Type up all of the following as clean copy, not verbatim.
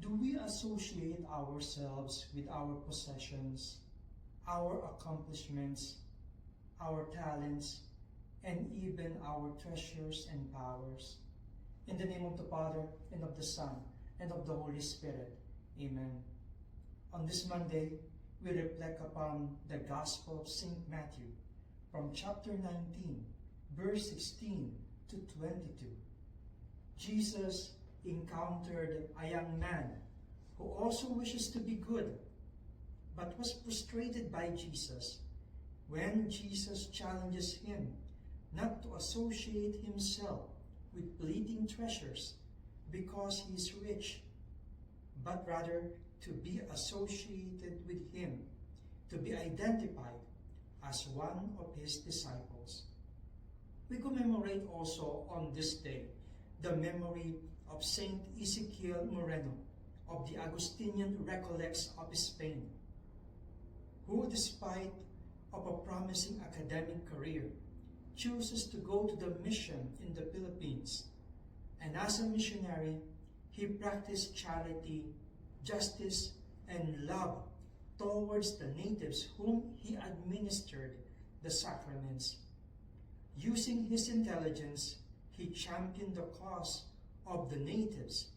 Do we associate ourselves with our possessions, our accomplishments, our talents, and even our treasures and powers? In the name of the Father, and of the Son, and of the Holy Spirit. Amen. On this Monday, we reflect upon the Gospel of St. Matthew from chapter 19, verse 16 to 22. Jesus encountered a young man who also wishes to be good, but was frustrated by Jesus when Jesus challenges him not to associate himself with fleeting treasures because he is rich, but rather to be associated with him, to be identified as one of his disciples. We commemorate also on this day the memory of Saint Ezekiel Moreno of the Augustinian Recollects of Spain, who, despite of a promising academic career, chooses to go to the mission in the Philippines, and as a missionary, he practiced charity, justice, and love towards the natives whom he administered the sacraments. Using his intelligence, he championed the cause of the natives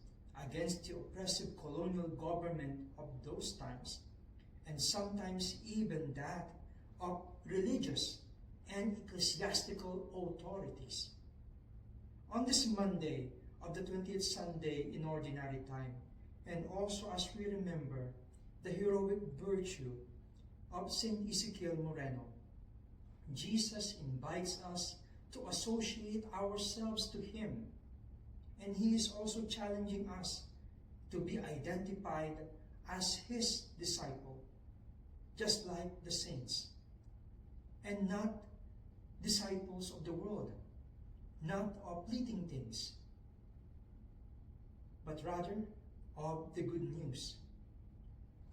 against the oppressive colonial government of those times, and sometimes even that of religious and ecclesiastical authorities. On this Monday of the 20th Sunday in Ordinary Time, and also as we remember the heroic virtue of Saint Ezekiel Moreno, Jesus invites us to associate ourselves to him, and he is also challenging us to be identified as his disciple, just like the saints, and not disciples of the world, not of fleeting things, but rather of the good news.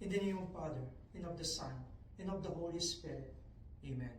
In the name of the Father, and of the Son, and of the Holy Spirit. Amen.